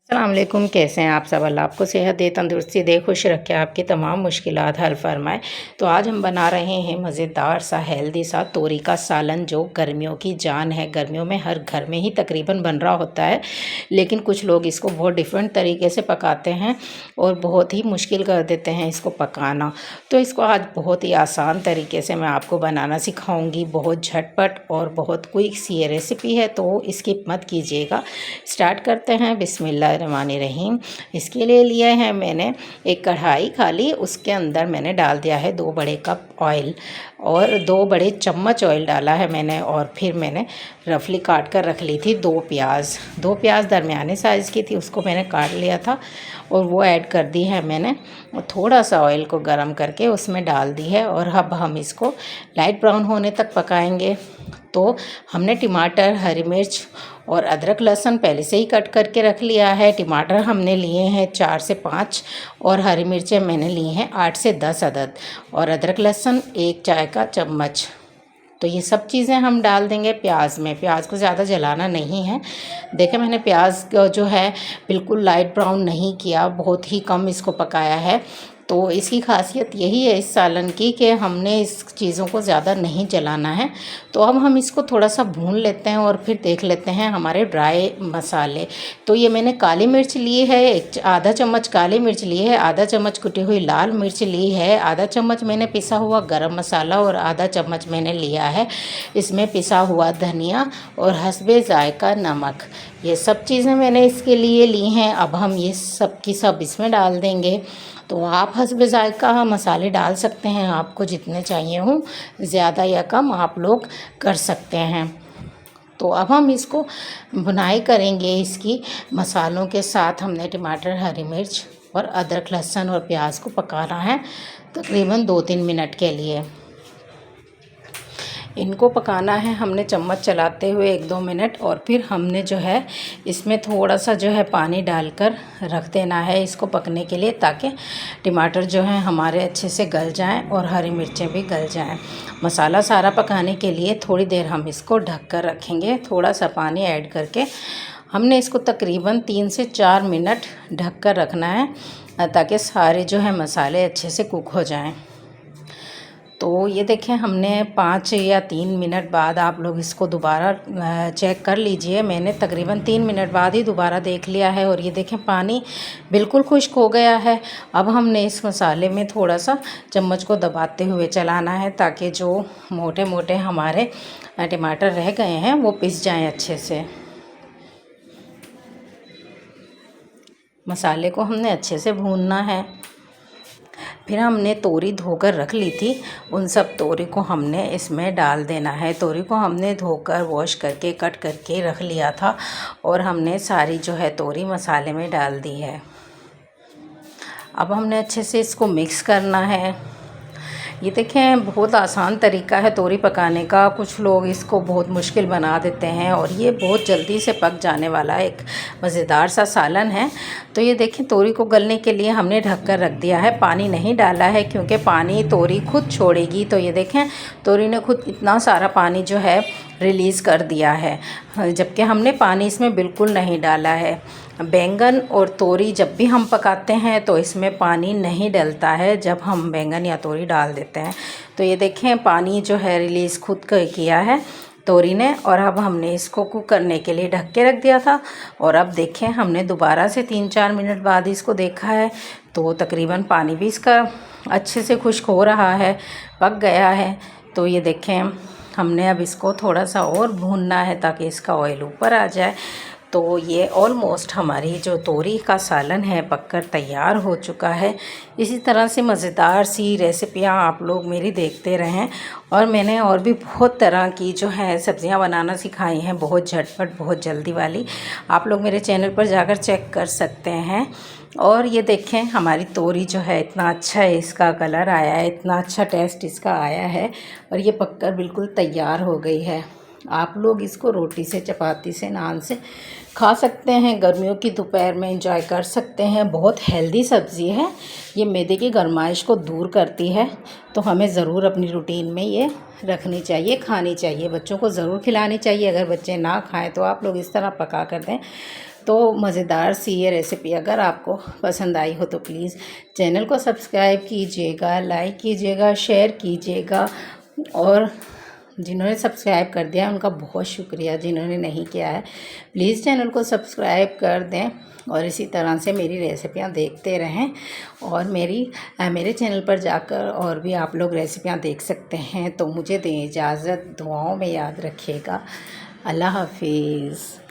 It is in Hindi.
अस्सलाम वालेकुम। कैसे हैं आप सब? अल्लाह आपको सेहत दे, तंदुरुस्ती दे, खुश रखे, आपकी तमाम मुश्किलात हल फरमाए। तो आज हम बना रहे हैं मज़ेदार सा हेल्दी सा तोरी का सालन, जो गर्मियों की जान है। गर्मियों में हर घर में ही तकरीबन बन रहा होता है, लेकिन कुछ लोग इसको बहुत डिफरेंट तरीके से पकाते हैं और बहुत ही मुश्किल कर देते हैं इसको पकाना। तो इसको आज बहुत ही आसान तरीके से मैं आपको बनाना सिखाऊँगी। बहुत झटपट और बहुत क्विक सी ये रेसिपी है, तो स्किप मत कीजिएगा। स्टार्ट करते हैं। बिस्मिल्लाहिर्रहमानिर्रहीम। इसके लिए लिया है मैंने एक कढ़ाई खाली, उसके अंदर मैंने डाल दिया है 2 बड़े कप ऑयल और 2 बड़े चम्मच ऑयल डाला है मैंने। और फिर मैंने रफली काट कर रख ली थी 2 प्याज। 2 प्याज दरमियाने साइज़ की थी, उसको मैंने काट लिया था और वो ऐड कर दी है मैंने। और थोड़ा सा ऑयल को गर्म करके उसमें डाल दी है और अब हम इसको लाइट ब्राउन होने तक पकाएंगे। तो हमने टमाटर, हरी मिर्च और अदरक लहसुन पहले से ही कट करके रख लिया है। टमाटर हमने लिए हैं 4 से 5 और हरी मिर्चें मैंने ली हैं 8 से 10 अदद और अदरक लहसुन 1 चाय का चम्मच। तो ये सब चीज़ें हम डाल देंगे प्याज में। प्याज को ज़्यादा जलाना नहीं है। देखें, मैंने प्याज जो है बिल्कुल लाइट ब्राउन नहीं किया, बहुत ही कम इसको पकाया है। तो इसकी खासियत यही है इस सालन की कि हमने इस चीज़ों को ज़्यादा नहीं जलाना है। तो अब हम इसको थोड़ा सा भून लेते हैं और फिर देख लेते हैं हमारे ड्राई मसाले। तो ये मैंने काली मिर्च ली है, आधा चम्मच काली मिर्च ली है, आधा चम्मच कुटी हुई लाल मिर्च ली है, आधा चम्मच मैंने पिसा हुआ गरम मसाला और आधा चम्मच मैंने लिया है इसमें पिसा हुआ धनिया और हस्बे ज़ायका नमक। ये सब चीज़ें मैंने इसके लिए ली हैं। अब हम ये सब की सब इसमें डाल देंगे। तो आप हस्बे ज़ायका मसाले डाल सकते हैं, आपको जितने चाहिए हों, ज़्यादा या कम आप लोग कर सकते हैं। तो अब हम इसको भुनाई करेंगे इसकी मसालों के साथ। हमने टमाटर, हरी मिर्च और अदरक लहसुन और प्याज को पकाना है तकरीबन 2-3 मिनट के लिए। इनको पकाना है हमने चम्मच चलाते हुए 1-2 मिनट और फिर हमने जो है इसमें थोड़ा सा जो है पानी डालकर रख देना है इसको पकने के लिए, ताकि टमाटर जो हैं हमारे अच्छे से गल जाएं और हरी मिर्चें भी गल जाएं। मसाला सारा पकाने के लिए थोड़ी देर हम इसको ढक कर रखेंगे। थोड़ा सा पानी ऐड करके हमने इसको तकरीबन 3 से 4 मिनट ढक कर रखना है, ताकि सारे जो है मसाले अच्छे से कुक हो जाएँ। तो ये देखें, हमने 5 या 3 मिनट बाद आप लोग इसको दोबारा चेक कर लीजिए। मैंने तकरीबन 3 मिनट बाद ही दोबारा देख लिया है और ये देखें पानी बिल्कुल खुश्क हो गया है। अब हमने इस मसाले में थोड़ा सा चम्मच को दबाते हुए चलाना है, ताकि जो मोटे मोटे हमारे टमाटर रह गए हैं वो पिस जाएं अच्छे से। मसाले को हमने अच्छे से भूनना है। फिर हमने तोरी धोकर रख ली थी, उन सब तोरी को हमने इसमें डाल देना है। तोरी को हमने धोकर वॉश करके कट करके रख लिया था और हमने सारी जो है तोरी मसाले में डाल दी है। अब हमने अच्छे से इसको मिक्स करना है। ये देखें, बहुत आसान तरीका है तोरी पकाने का। कुछ लोग इसको बहुत मुश्किल बना देते हैं और ये बहुत जल्दी से पक जाने वाला एक मज़ेदार सा सालन है। तो ये देखें, तोरी को गलने के लिए हमने ढक कर रख दिया है, पानी नहीं डाला है क्योंकि पानी तोरी खुद छोड़ेगी। तो ये देखें, तोरी ने खुद इतना सारा पानी जो है रिलीज़ कर दिया है, जबकि हमने पानी इसमें बिल्कुल नहीं डाला है। बैंगन और तोरी जब भी हम पकाते हैं तो इसमें पानी नहीं डलता है जब हम बैंगन या तोरी डाल देते हैं। तो ये देखें, पानी जो है रिलीज़ खुद किया है तोरी ने। और अब हमने इसको कुक करने के लिए ढक के रख दिया था और अब देखें, हमने दोबारा से 3-4 मिनट बाद इसको देखा है तो तकरीबन पानी भी इसका अच्छे से खुश्क हो रहा है, पक गया है। तो ये देखें, हमने अब इसको थोड़ा सा और भूनना है ताकि इसका ऑयल ऊपर आ जाए। तो ये ऑलमोस्ट हमारी जो तोरी का सालन है पककर तैयार हो चुका है। इसी तरह से मज़ेदार सी रेसिपियाँ आप लोग मेरी देखते रहें और मैंने और भी बहुत तरह की जो है सब्ज़ियाँ बनाना सिखाई हैं, बहुत झटपट, बहुत जल्दी वाली। आप लोग मेरे चैनल पर जाकर चेक कर सकते हैं। और ये देखें, हमारी तोरी जो है इतना अच्छा है, इसका कलर आया है, इतना अच्छा टेस्ट इसका आया है और ये पककर बिल्कुल तैयार हो गई है। आप लोग इसको रोटी से, चपाती से, नान से खा सकते हैं। गर्मियों की दोपहर में एंजॉय कर सकते हैं। बहुत हेल्दी सब्ज़ी है, ये मैदे की गरमाइश को दूर करती है। तो हमें ज़रूर अपनी रूटीन में ये रखनी चाहिए, खानी चाहिए, बच्चों को ज़रूर खिलानी चाहिए। अगर बच्चे ना खाएं तो आप लोग इस तरह पका कर दें तो मज़ेदार सी ये रेसिपी अगर आपको पसंद आई हो तो प्लीज़ चैनल को सब्सक्राइब कीजिएगा, लाइक कीजिएगा, शेयर कीजिएगा। और जिन्होंने सब्सक्राइब कर दिया उनका बहुत शुक्रिया, जिन्होंने नहीं किया है प्लीज़ चैनल को सब्सक्राइब कर दें और इसी तरह से मेरी रेसिपियां देखते रहें। और मेरे चैनल पर जाकर और भी आप लोग रेसिपियां देख सकते हैं। तो मुझे दें इजाज़त, दुआओं में याद रखिएगा। अल्लाह हाफिज़।